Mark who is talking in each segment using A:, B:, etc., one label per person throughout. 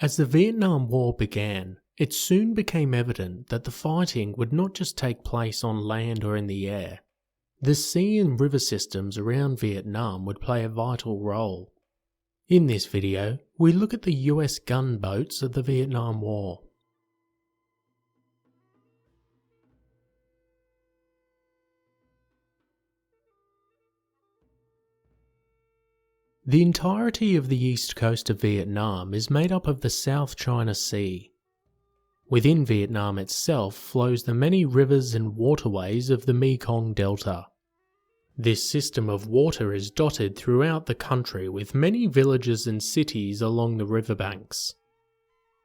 A: As the Vietnam War began, it soon became evident that the fighting would not just take place on land or in the air. The sea and river systems around Vietnam would play a vital role. In this video, we look at the US gunboats of the Vietnam War. The entirety of the east coast of Vietnam is made up of the South China Sea. Within Vietnam itself flows the many rivers and waterways of the Mekong Delta. This system of water is dotted throughout the country with many villages and cities along the riverbanks.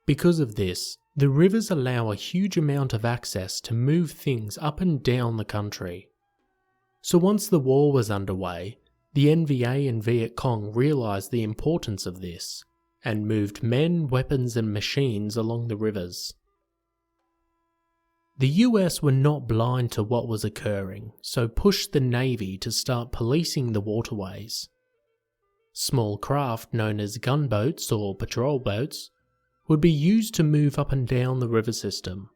A: Because of this, the rivers allow a huge amount of access to move things up and down the country. So once the war was underway, the NVA and Viet Cong realised the importance of this, and moved men, weapons and machines along the rivers. The US were not blind to what was occurring, so pushed the Navy to start policing the waterways. Small craft known as gunboats or patrol boats would be used to move up and down the river system.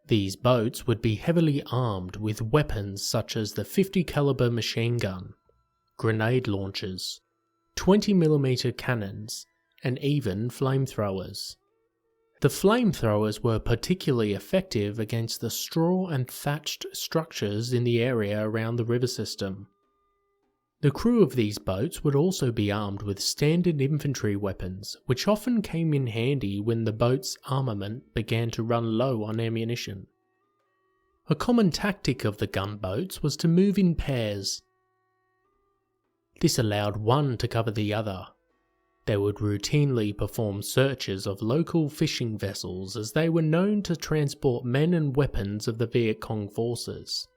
A: These boats would be heavily armed with weapons such as the 50 caliber machine gun, grenade launchers, 20mm cannons, and even flamethrowers. The flamethrowers were particularly effective against the straw and thatched structures in the area around the river system. The crew of these boats would also be armed with standard infantry weapons, which often came in handy when the boat's armament began to run low on ammunition. A common tactic of the gunboats was to move in pairs. This allowed one to cover the other. They would routinely perform searches of local fishing vessels as they were known to transport men and weapons of the Viet Cong forces.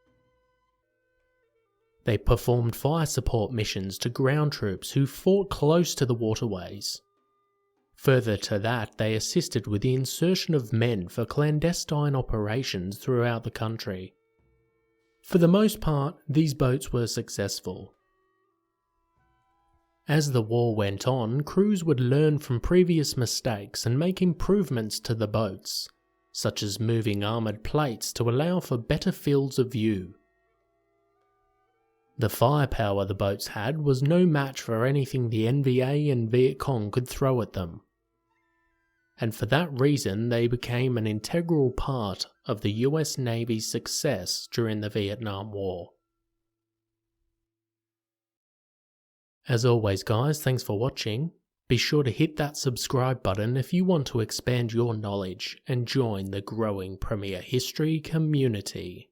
A: They performed fire support missions to ground troops who fought close to the waterways. Further to that, they assisted with the insertion of men for clandestine operations throughout the country. For the most part, these boats were successful. As the war went on, crews would learn from previous mistakes and make improvements to the boats, such as moving armoured plates to allow for better fields of view. The firepower the boats had was no match for anything the NVA and Viet Cong could throw at them, and for that reason they became an integral part of the US Navy's success during the Vietnam War. As always guys, thanks for watching. Be sure to hit that subscribe button if you want to expand your knowledge and join the growing Premier History community.